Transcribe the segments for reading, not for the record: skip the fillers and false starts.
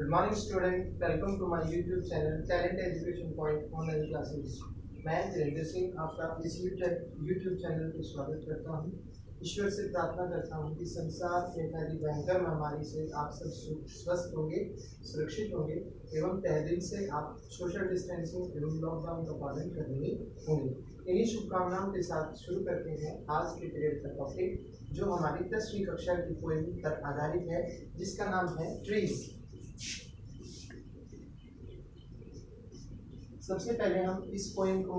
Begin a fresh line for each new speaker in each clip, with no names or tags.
Good morning student, welcome to my YouTube channel Talent Education Point Online Classes। मैं वीरेंद्र सिंह आपका इस YouTube channel पर स्वागत करता हूँ। ईश्वर से प्रार्थना करता हूँ कि संसार में फैली भयंकर महामारी से आप सब स्वस्थ होंगे, सुरक्षित होंगे एवं तहे दिल से आप सोशल डिस्टेंसिंग एवं लॉकडाउन का पालन करने होंगे। इन्हीं शुभकामनाओं के साथ शुरू करते हैं आज के पीरियड का टॉपिक, जो हमारी 10वीं कक्षा की पोएम पर आधारित है, जिसका नाम है ट्रीज। सबसे पहले हम इस पोएम को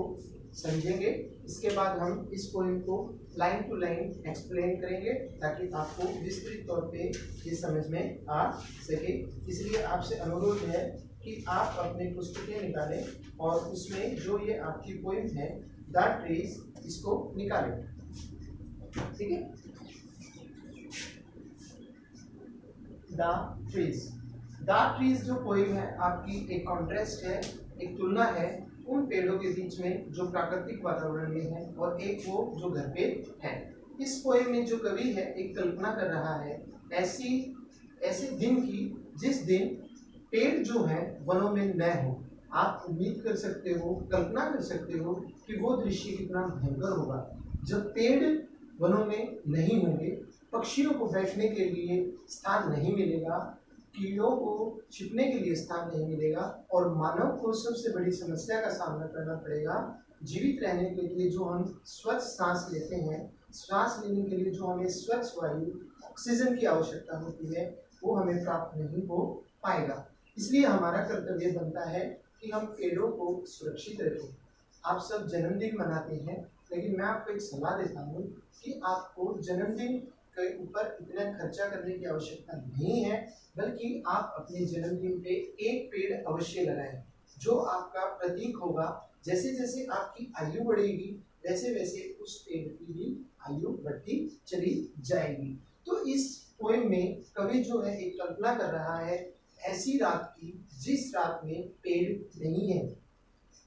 समझेंगे, इसके बाद हम इस पोएम को लाइन टू लाइन एक्सप्लेन करेंगे ताकि आपको विस्तृत तौर पे ये समझ में आ सके। इसलिए आपसे अनुरोध है कि आप अपनी पुस्तकें निकालें और उसमें जो ये आपकी पोएम है द ट्रीज, इसको निकालें। ठीक है, द ट्रीज जो पोएम है आपकी एक कॉन्ट्रास्ट है, एक तुलना है उन पेड़ों के बीच में जो प्राकृतिक वातावरण में है और एक वो जो घर पे है। इस पोएम में जो कवि है एक कल्पना कर रहा है ऐसे दिन की जिस दिन पेड़ जो है वनों में न हो। आप उम्मीद कर सकते हो, कल्पना कर सकते हो कि वो दृश्य कितना भयंकर होगा जब पेड़ वनों में नहीं होंगे, पक्षियों को बैठने के लिए स्थान नहीं मिलेगा, कीड़ों को छिपने के लिए स्थान नहीं मिलेगा और मानव को सबसे बड़ी समस्या का सामना करना पड़ेगा। जीवित रहने के लिए जो हम स्वच्छ सांस लेते हैं, सांस लेने के लिए जो हमें स्वच्छ वायु ऑक्सीजन की आवश्यकता होती है, वो हमें प्राप्त नहीं हो पाएगा। इसलिए हमारा कर्तव्य बनता है कि हम पेड़ों को सुरक्षित रखें। आप सब जन्मदिन मनाते हैं, लेकिन मैं आपको एक सलाह देता हूँ कि आपको जन्मदिन के ऊपर इतना खर्चा करने की आवश्यकता नहीं है, बल्कि आप अपने जन्मदिन पे एक पेड़ अवश्य लगाएं, जो आपका प्रतीक होगा। जैसे जैसे आपकी आयु बढ़ेगी वैसे वैसे उस पेड़ की भी आयु बढ़ती चली जाएगी। तो इस पोएम में कवि जो है एक कल्पना कर रहा है ऐसी रात की जिस रात में पेड़ नहीं है,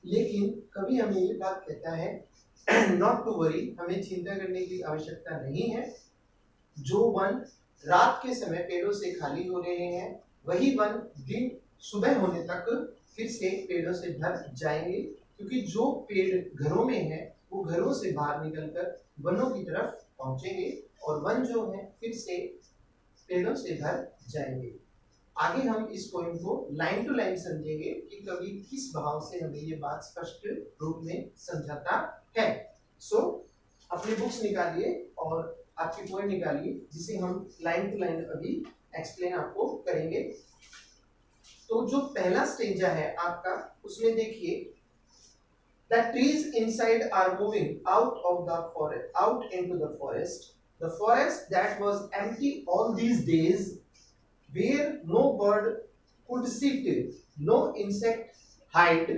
लेकिन कवि हमें ये बात कहता है नॉट टू वरी, हमें चिंता करने की आवश्यकता नहीं है। जो वन रात के समय पेड़ों से खाली हो रहे हैं, वही वन दिन सुबह होने तक फिर से पेड़ों से भर जाएंगे, क्योंकि जो पेड़ घरों में है वो घरों से बाहर निकलकर वनों की तरफ पहुंचेंगे और वन जो है फिर से पेड़ों से भर जाएंगे। आगे हम इस पोएम को लाइन टू लाइन समझेंगे कि कवि किस भाव से हमें ये बात स्पष्ट रूप में समझाता है। सो अपनी बुक्स निकालिए और आपकी पोएम निकालिए, जिसे हम लाइन टू लाइन अभी एक्सप्लेन आपको करेंगे। तो जो पहला स्टेंजा है आपका, उसमें देखिए, the trees inside are moving out of the forest, out into the forest, the forest that was empty all these days, where no bird could sit, no insect hide,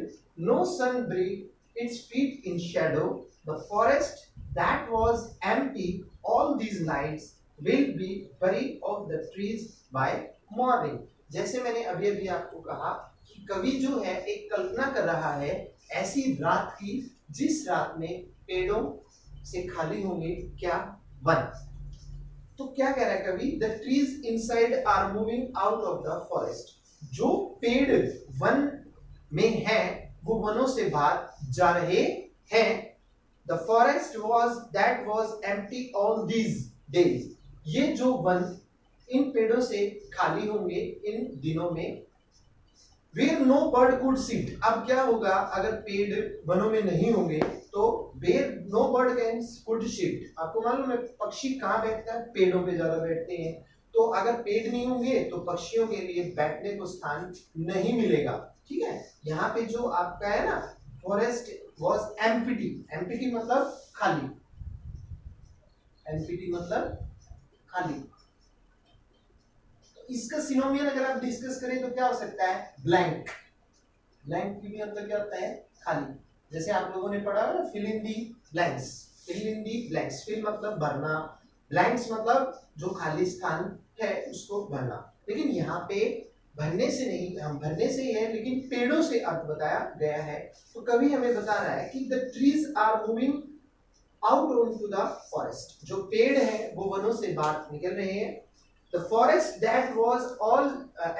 no sun breathed its feet in shadow, the forest that was empty all these nights will be buried of the trees by morning। जैसे मैंने अभी अभी आपको कहा कि कवि जो है एक कल्पना कर रहा है ऐसी रात की जिस रात में पेड़ों से खाली होंगे क्या वन। तो क्या कह रहा है कवि, the trees inside are moving out of the forest, जो पेड़ वन में है वो वनों से बाहर जा रहे हैं। The forest that was empty all these days, ये जो वन इन पेड़ों से खाली होंगे इन दिनों में। Where no bird could sit, अब क्या होगा अगर पेड़ वनों में नहीं होंगे, तो where no bird can could sit, आपको मालूम है पक्षी कहाँ बैठता है, पेड़ों पे ज्यादा बैठते हैं। तो अगर पेड़ नहीं होंगे तो पक्षियों के लिए बैठने को स्थान नहीं मिलेगा। ठीक है, यहाँ पे जो आपका है ना, फॉरेस्ट वाज एम्प्टी, एम्प्टी मतलब खाली, एम्प्टी मतलब खाली। इसका सिनोनियम अगर आप डिस्कस करें तो क्या हो सकता है, ब्लैंक। ब्लैंक की भी मतलब क्या होता है, खाली। जैसे आप लोगों ने पढ़ा ना, fill in the blanks, fill in the blanks. Fill मतलब भरना, ब्लैंक्स मतलब जो खाली स्थान है उसको भरना। लेकिन यहाँ पे भरने से नहीं, हम भरने से ही है, लेकिन पेड़ों से अर्थ बताया गया है। तो कवि हमें बता रहा है कि the trees are moving out on to the forest, जो पेड़ है वो वनों से बाहर निकल रहे हैं। The forest that was all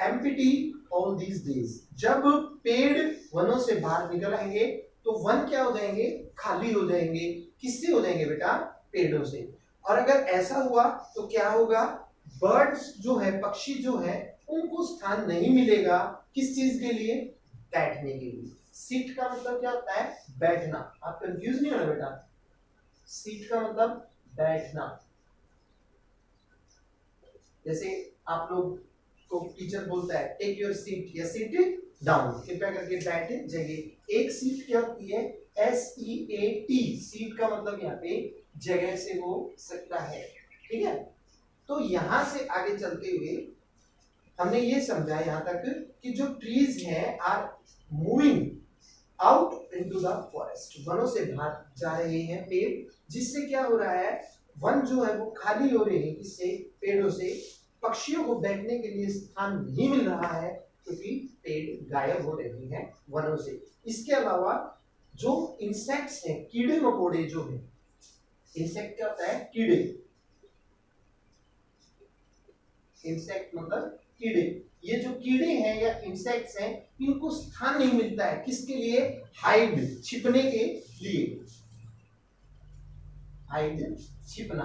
empty all these days, जब पेड़ वनों से बाहर निकल आएंगे तो वन क्या हो जाएंगे, खाली हो जाएंगे। किससे हो जाएंगे बेटा, पेड़ों से। और अगर ऐसा हुआ तो क्या होगा, बर्ड्स जो है, पक्षी जो है, उनको स्थान नहीं मिलेगा। किस चीज के लिए, बैठने के लिए। सीट का मतलब क्या होता है, बैठना। आप कंफ्यूज नहीं होना बेटा, सीट का मतलब बैठना। जैसे आप लोग को टीचर बोलता है टेक योर सीट या सिट डाउन, कृपया करके बैठे जगह। एक सीट क्या होती है, SEAT, सीट का मतलब यहाँ पे जगह से हो सकता है, ठीक है। तो यहां से आगे चलते हुए हमने ये समझा यहाँ तक कि जो ट्रीज हैं are moving out into the forest, वनों से बाहर जा रहे हैं पेड़, जिससे क्या हो रहा है, वन जो है वो खाली हो रहे हैं। किससे, पेड़ों से। पक्षियों को बैठने के लिए स्थान नहीं मिल रहा है क्योंकि पेड़ गायब हो रहे हैं वनों से। इसके अलावा जो इंसेक्ट्स हैं, कीड़े मकोड़े जो हैं, इंसेक्ट क्या होता है, कीड़े, इंसेक्ट मतलब कीड़े। ये जो कीड़े हैं या इंसेक्ट्स हैं, इनको स्थान नहीं मिलता है। किसके लिए, हाइड, छिपने के लिए। हाइड, छिपना।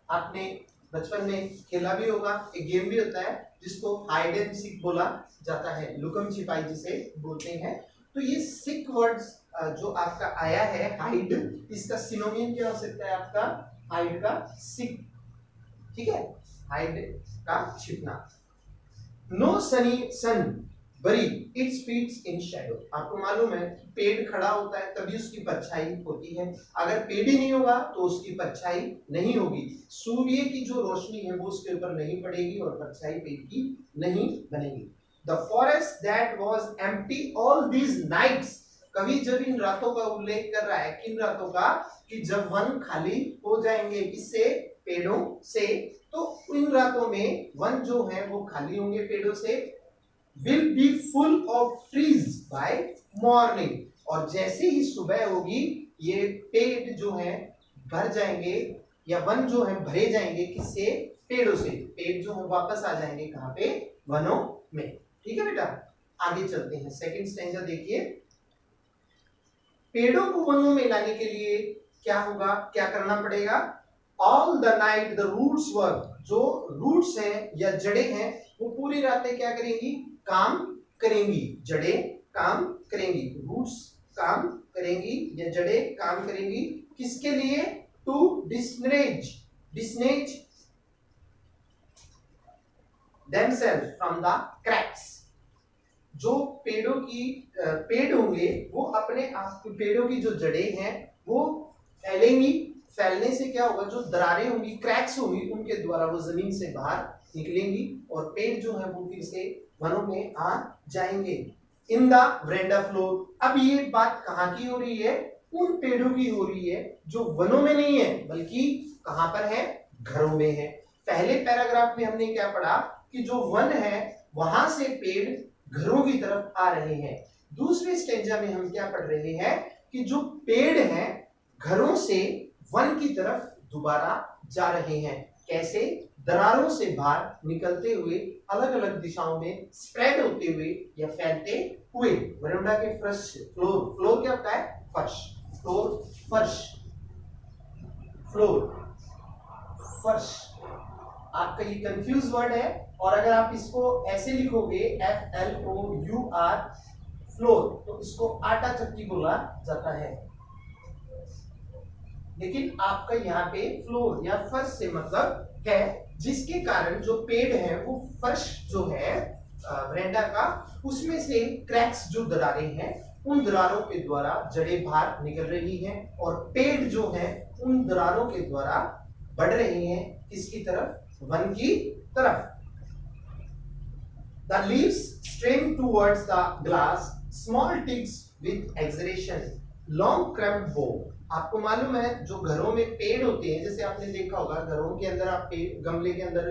आपने बचपन में खेला भी होगा, एक गेम भी होता है जिसको हाइड एंड सीक बोला जाता है, लुकम छिपाई जिसे बोलते हैं। तो ये सिक वर्ड्स जो आपका आया है हाइड, इसका सिनोनिम क्या हो सकता है आपका, हाइड का सिक, ठीक है, हाइड का छिपना। नो सनी सन बरी इट स्पीड्स इन शैडो। आपको मालूम है पेड़ खड़ा होता है तभी उसकी परछाई होती है, अगर पेड़ ही नहीं होगा तो उसकी परछाई नहीं होगी। सूर्य की जो रोशनी है वो उसके ऊपर नहीं पड़ेगी और परछाई पेड़ की नहीं बनेगी। The forest that was empty all these nights, कवि जब इन रातों का उल्लेख कर रहा है, किन रातों का, कि जब वन खाली हो जाएंगे, किससे, पेड़ों से। तो इन रातों में वन जो है वो खाली होंगे पेड़ों से। will be full of trees by morning, और जैसे ही सुबह होगी ये पेड़ जो है भर जाएंगे, या वन जो है भरे जाएंगे, किससे, पेड़ों से। पेड़ जो है वापस आ जाएंगे कहां पे, वनों में। ठीक है बेटा, आगे चलते हैं। सेकंड स्टैंजा देखिए, पेड़ों को वनों में लाने के लिए क्या होगा, क्या करना पड़ेगा। All the night the roots work, जो रूट्स हैं या जड़ें हैं वो पूरी रातें क्या करेंगी, काम करेंगी। जड़ें काम करेंगी, रूट्स काम करेंगी या जड़ें काम करेंगी। किसके लिए, to डिस्नेज, डिस्नेज themselves from the cracks। जो पेड़ों की पेड़ होंगे वो अपने आप, पेड़ों की जो जड़ें हैं वो फैलेंगी। फैलने से क्या होगा, जो दरारें होंगी, क्रैक्स होंगी, उनके द्वारा वो जमीन से बाहर निकलेंगी और पेड़ जो है वो फिर से वनों में आ जाएंगे। इन द वेरेंडा फ्लोर, अब ये बात कहाँ की हो रही है, उन पेड़ों की हो रही है जो वनों में नहीं है बल्कि कहां पर है, घरों में है। पहले पैराग्राफ में हमने क्या पढ़ा कि जो वन है वहां से पेड़ घरों की तरफ आ रहे हैं। दूसरे स्टेंजा में हम क्या पढ़ रहे हैं कि जो पेड़ हैं घरों से वन की तरफ दोबारा जा रहे हैं। कैसे, दरारों से बाहर निकलते हुए, अलग अलग दिशाओं में स्प्रेड होते हुए या फैलते हुए। वरांडा के फर्श, फ्लोर, फ्लोर क्या होता है, फर्श, फ्लोर फर्श, फ्लोर फर्श। आपका ये कंफ्यूज वर्ड है, और अगर आप इसको ऐसे लिखोगे FLOUR फ्लोर, तो इसको आटा चक्की बोला जाता है। लेकिन आपका यहाँ पे फ्लोर या फर्श से मतलब है जिसके कारण जो पेड़ है वो फर्श जो है वरांडा का, उसमें से क्रैक्स, जो दरारें हैं, उन दरारों के द्वारा जड़ें बाहर निकल रही हैं और पेड़ जो है उन दरारों के द्वारा बढ़ रहे हैं किसकी तरफ, वन की तरफ। The leaves strain towards the glass, small twigs with exhalation, long cramped bough। आपको मालूम है जो घरों में पेड़ होते हैं, जैसे आपने देखा होगा घरों के अंदर आप गमले के अंदर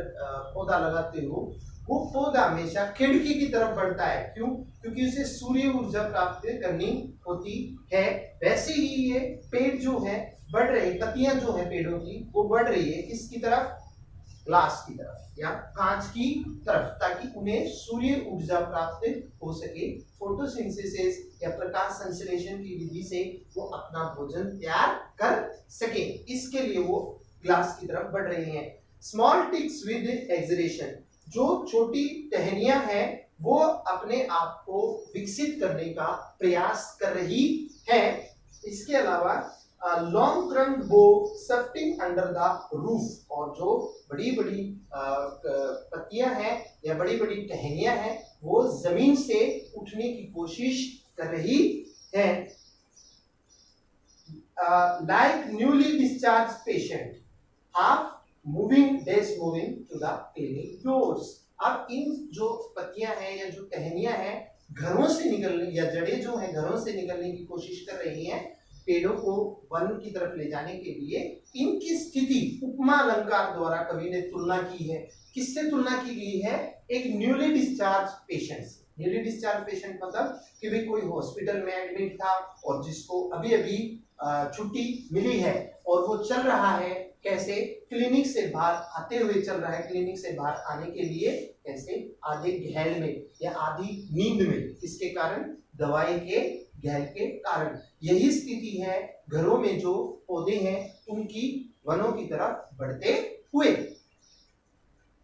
पौधा लगाते हो, वो पौधा हमेशा खिड़की की तरफ बढ़ता है। क्यों, क्योंकि उसे सूर्य ऊर्जा प्राप्त करनी होती है। वैसे ही ये पेड़ जो है बढ़ रहे, पत्तियां जो है पेड़ों की वो बढ़ रही है किसकी तरफ, ग्लास की तरफ या कांच की तरफ, ताकि उन्हें सूर्य ऊर्जा प्राप्त हो सके, फोटोसिंथेसिस या प्रकाश संश्लेषण की विधि से वो अपना भोजन तैयार कर सके। इसके लिए वो ग्लास की तरफ बढ़ रहे हैं। स्मॉल टिक्स विद एक्सरेशन, जो छोटी टहनियां हैं वो अपने आप को विकसित करने का प्रयास कर रही है। इसके अलावा लॉन्ग ट्रंक बो सफ्टिंग अंडर द रूफ, और जो बड़ी बड़ी पत्तियां हैं या बड़ी बड़ी टहनियां हैं वो जमीन से उठने की कोशिश कर रही है। Like newly discharge patient half moving days moving to the clinic doors. अब इन जो पत्तियां हैं या जो टहनियां हैं घरों से निकलने, या जड़ें जो हैं घरों से निकलने की कोशिश कर रही हैं पेड़ों को वन की तरफ ले जाने के लिए। इनकी स्थिति उपमा अलंकार द्वारा कवि ने तुलना की है। किससे तुलना की गई है? एक न्यूली डिस्चार्ज पेशेंट से। न्यूली डिस्चार्ज पेशेंट मतलब कि भाई कोई हॉस्पिटल में एडमिट था और जिसको अभी अभी छुट्टी मिली है और वो चल रहा है, कैसे क्लिनिक से बाहर आते हुए चल रहा है, क्लिनिक से बाहर आने के लिए कैसे आधे घैल में या आधी नींद में, इसके कारण दवाई के घैल के कारण। यही स्थिति है घरों में जो पौधे हैं उनकी वनों की तरफ बढ़ते हुए।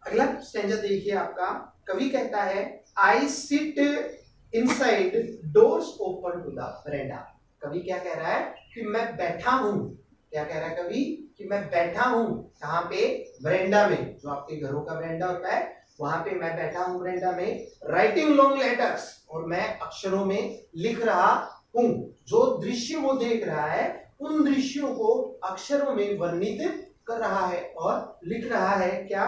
अगला स्टैंजा देखिए आपका, कवि कहता है I sit inside doors open to the veranda. कवि क्या कह रहा है कि मैं बैठा हूं। क्या कह रहा है कवि? कि मैं बैठा हूं कहां पे? वेरांडा में। जो आपके घरों का वेरांडा होता है वहां पे मैं बैठा हूं वेरांडा में। राइटिंग लॉन्ग लेटर्स, और मैं अक्षरों में लिख रहा हूं। जो दृश्य वो देख रहा है उन दृश्यों को अक्षरों में वर्णित कर रहा है और लिख रहा है। क्या?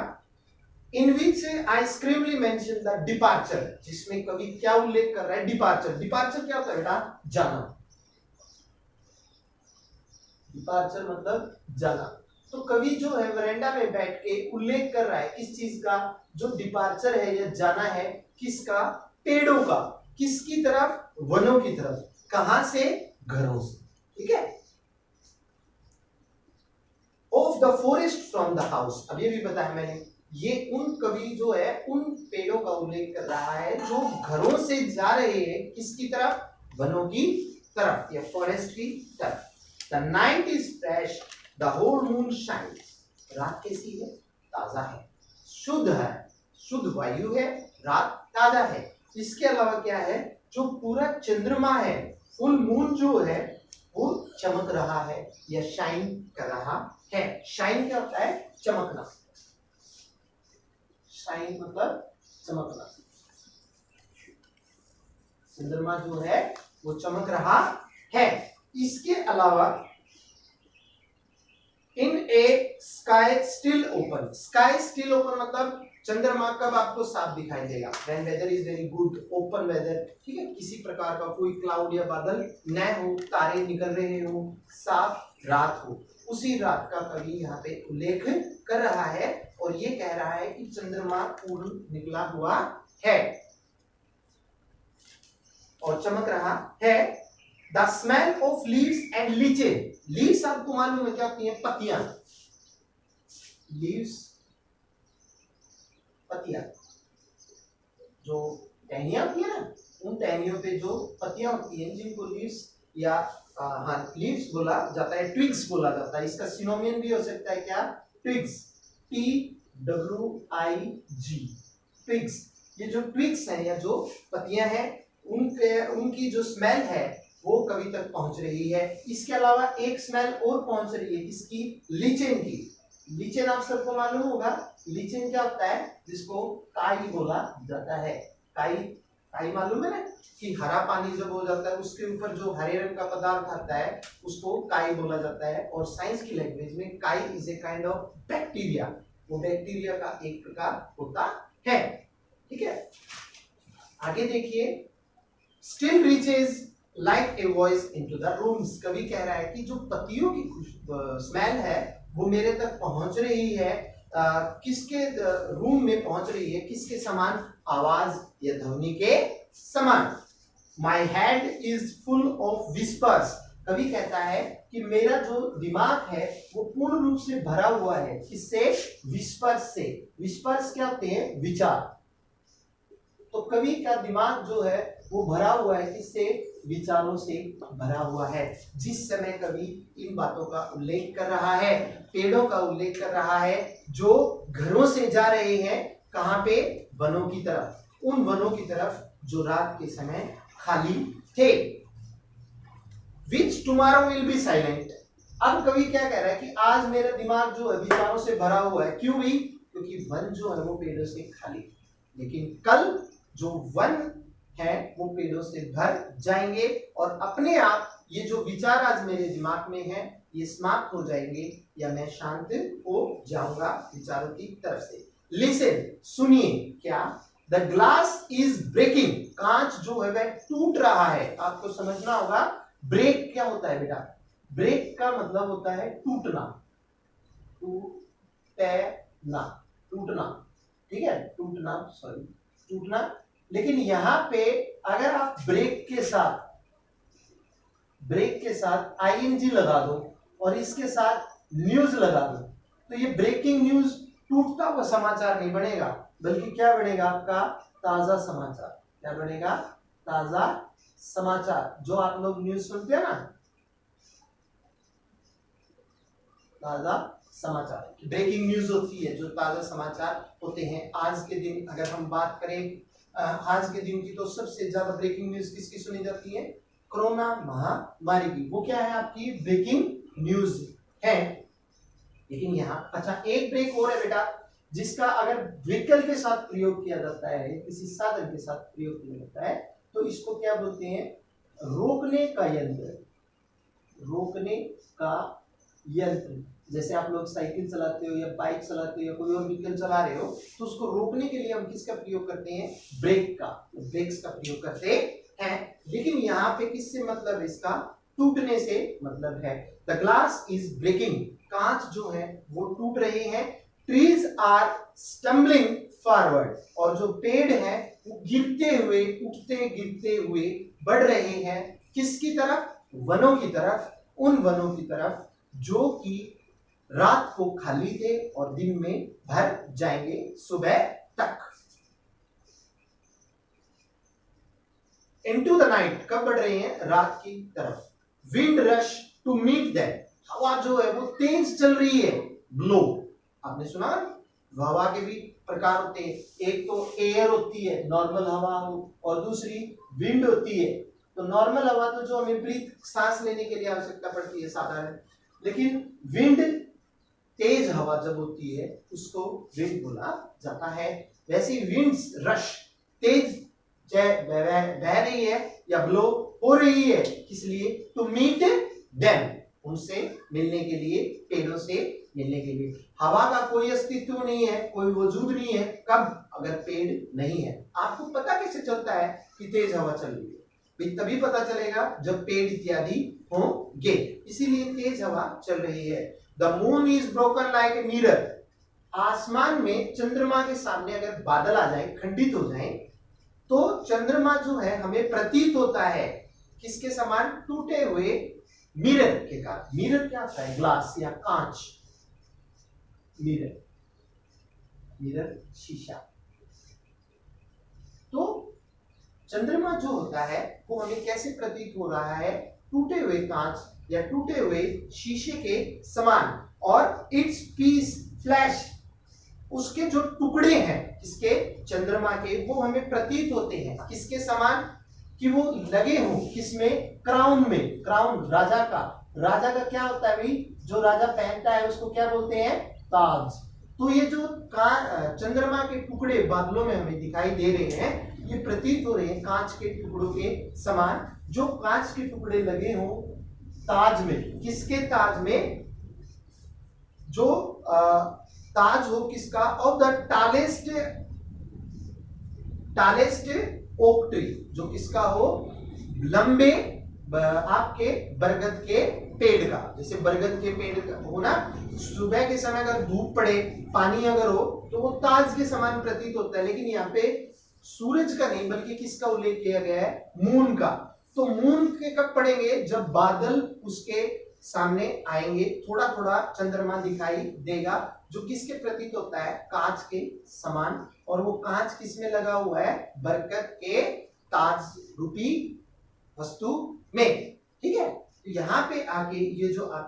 इन विच आई स्क्रीमली मेंशन द डिपार्चर, जिसमें कवि क्या उल्लेख कर रहा है? डिपार्चर। डिपार्चर क्या होता है बेटा? जाना। डिपार्चर मतलब जाना। तो कवि जो है वेरांडा में बैठ के उल्लेख कर रहा है किस चीज का? जो डिपार्चर है या जाना है, किसका? पेड़ों का। किसकी तरफ? वनों की तरफ। कहां से? घरों से। ठीक है। Of the forest from the house, अब ये भी बताया मैंने, ये उन कवि जो है उन पेड़ों का उल्लेख कर रहा है जो घरों से जा रहे हैं किसकी तरफ? वनों की तरफ या फॉरेस्ट की तरफ। The night is fresh, the whole moon shines. रात कैसी है? ताजा है, शुद्ध है, शुद्ध वायु है, रात ताजा है। इसके अलावा क्या है? जो पूरा चंद्रमा है, फुल मून जो है वो चमक रहा है या शाइन कर रहा है। शाइन क्या होता है? चमकना। शाइन मतलब चमकना। चंद्रमा जो है वो चमक रहा है। इसके अलावा in a sky still open. Sky still open मतलब चंद्रमा कब आपको साफ दिखाई देगा? When weather is very good, open weather. ठीक है, किसी प्रकार का कोई क्लाउड या बादल न हो, तारे निकल रहे हो, साफ रात हो, उसी रात का कवि यहाँ पे उल्लेख कर रहा है और ये कह रहा है कि चंद्रमा पूर्ण निकला हुआ है और चमक रहा है। The smell of leaves and lichen. Leaves आपको मालूम है क्या होती हैं? पत्तियां। लीव्स पत्तियां, जो टहनियां होती है ना, उन टहनियों पे जो पत्तियां होती हैं जिनको लीव्स या लीव्स बोला जाता है, ट्विग्स बोला जाता है। इसका सिनोनिम भी हो सकता है क्या? ट्विग्स। TWIG, twigs. ये जो ट्विग्स हैं या जो पत्तियां हैं उनकी जो स्मेल है वो कवि तक पहुंच रही है। इसके अलावा एक स्मेल और पहुंच रही है, किसकी? लीचेन की। लीचेन आप सबको मालूम होगा। लीचेन क्या होता है? जिसको काई बोला जाता है। काई, काई मालूम है ना कि हरा पानी जब हो जाता है उसके ऊपर जो हरे रंग का पदार्थ आता है उसको काई बोला जाता है। और साइंस की लैंग्वेज में काई is a kind of bacteria. वो बैक्टीरिया का एक प्रकार होता है। ठीक है, आगे देखिए। Still reaches like a voice into the rooms. कवि कह रहा है कि जो पत्तियों की स्मेल है वो मेरे तक पहुंच रही है। किसके रूम में पहुंच रही है? किसके समान? आवाज या ध्वनि के समान। My head is full of whispers. कवि कहता है कि मेरा जो दिमाग है वो पूर्ण रूप से भरा हुआ है, किससे? विस्पर्श से। विस्पर्श क्या होते हैं? विचार। तो कवि का दिमाग जो है वो भरा हुआ है, किससे? विचारों से भरा हुआ है। जिस समय कवि इन बातों का उल्लेख कर रहा है, पेड़ों का उल्लेख कर रहा है जो घरों से जा रहे हैं, कहां पे? वनों की तरफ। उन वनों की तरफ जो रात के समय खाली थे। Which tomorrow will be silent। अब कवि क्या कह रहा है कि आज मेरा दिमाग जो है विचारों से भरा हुआ है। क्यों भी? क्योंकि वन जो है वो पेड़ों से खाली, लेकिन कल जो वन है वो पेड़ों से भर जाएंगे और अपने आप ये जो विचार आज मेरे दिमाग में है ये समाप्त हो जाएंगे, या मैं शांत हो जाऊंगा विचारों की तरफ से। लिसन, सुनिए। क्या? The glass is breaking. कांच जो है वह टूट रहा है। आपको समझना होगा ब्रेक क्या होता है बेटा? ब्रेक का मतलब होता है टूटना, टूटना, टूटना, ठीक है, टूटना, सॉरी, टूटना। लेकिन यहां पे अगर आप ब्रेक के साथ आईएनजी लगा दो और इसके साथ न्यूज लगा दो, तो ये ब्रेकिंग न्यूज, टूटता हुआ समाचार नहीं बनेगा, बल्कि क्या बनेगा? आपका ताजा समाचार। क्या बनेगा? ताजा समाचार। जो आप लोग न्यूज सुनते हैं ना, ताजा समाचार, ब्रेकिंग न्यूज होती है, जो ताजा समाचार होते हैं। आज के दिन अगर हम बात करें आज के दिन की, तो सबसे ज्यादा ब्रेकिंग न्यूज किसकी सुनी जाती है? कोरोना महामारी की। वो क्या है? आपकी ब्रेकिंग न्यूज है। लेकिन यहाँ अच्छा एक ब्रेक और है बेटा, जिसका अगर व्हीकल के साथ प्रयोग किया जाता है, किसी साधन के साथ प्रयोग किया जाता है, तो इसको क्या बोलते हैं? रोकने का यंत्र। रोकने का यंत्र। जैसे आप लोग साइकिल चलाते हो या बाइक चलाते हो या कोई और व्हीकल चला रहे हो, तो उसको रोकने के लिए हम किसका प्रयोग करते हैं? ब्रेक का, ब्रेक्स का प्रयोग करते हैं। लेकिन यहाँ पे किससे मतलब? इसका टूटने से मतलब है। The glass is breaking. कांच जो है वो टूट रहे हैं। Trees are stumbling forward. और जो पेड़ है वो गिरते हुए, उठते गिरते हुए बढ़ रहे हैं। किसकी तरफ? वनों की तरफ। उन वनों की तरफ जो कि रात को खाली थे और दिन में भर जाएंगे सुबह तक। इनटू द नाइट, कब बढ़ रहे हैं? रात की तरफ। Wind rush to meet them. हवा जो है वो तेज चल रही है। ब्लो, आपने सुना? हवा के भी प्रकार होते हैं। एक तो एयर होती है, नॉर्मल हवा, और दूसरी विंड होती है। तो नॉर्मल हवा तो जो हमें ब्रीथ, सांस लेने के लिए आवश्यकता पड़ती है साधारण, लेकिन विंड, तेज हवा जब होती है उसको विंड बोला जाता है। वैसे विंड्स रश, तेज बह रही है या ब्लो हो रही है, किस लिए? टू मीट देम, उनसे मिलने के लिए, पेड़ों से मिलने के लिए। हवा का कोई अस्तित्व नहीं है, कोई वजूद नहीं है। कब? अगर पेड़ नहीं है। आपको पता कैसे चलता है कि तेज हवा चल रही है? तभी पता चलेगा जब पेड़ इत्यादि होंगे। इसीलिए तेज हवा चल रही है। The moon is broken like a mirror. आसमान में चंद्रमा के सामने अगर बादल आ जाए, खंडित हो जाए, तो चंद्रमा जो है हमें प्रतीत होता है किसके समान? टूटे हुए मिरर के कारण। मिरर क्या होता है? ग्लास या कांच। मिरर, मिरर शीशा। तो चंद्रमा जो होता है वो हमें कैसे प्रतीत हो रहा है? टूटे हुए कांच या टूटे हुए शीशे के समान। और इट्स पीस फ्लैश, उसके जो टुकड़े हैं किसके? चंद्रमा के, वो हमें प्रतीत होते हैं किसके समान? कि वो लगे हों किसमें? क्राउन में। क्राउन राजा का, राजा का क्या होता है भाई? जो राजा पहनता है उसको क्या बोलते हैं? ताज। तो ये जो चंद्रमा के टुकड़े बादलों में हमें दिखाई दे रहे हैं, ये प्रतीत हो रहे हैं कांच के टुकड़ों के समान। जो कांच के टुकड़े लगे हों ताज में, किसके ताज में? जो ताज हो किसका? Of the tallest oak tree, जो किसका हो? लंबे आपके बरगद के पेड़ का। जैसे बरगद के पेड़ का हो ना, सुबह के समय अगर धूप पड़े, पानी अगर हो, तो वो ताज के समान प्रतीत होता है। लेकिन यहाँ पे सूरज का नहीं, बल्कि किसका उल्लेख किया गया है? मून का। तो मून के कब पड़ेंगे? जब बादल उसके सामने आएंगे, थोड़ा थोड़ा चंद्रमा दिखाई देगा, जो किसके प्रतीत होता है? कांच के समान। और वो कांच किसमें लगा हुआ है? बरकत के ताज रूपी वस्तु में। ठीक है, तो यहाँ पे आके ये जो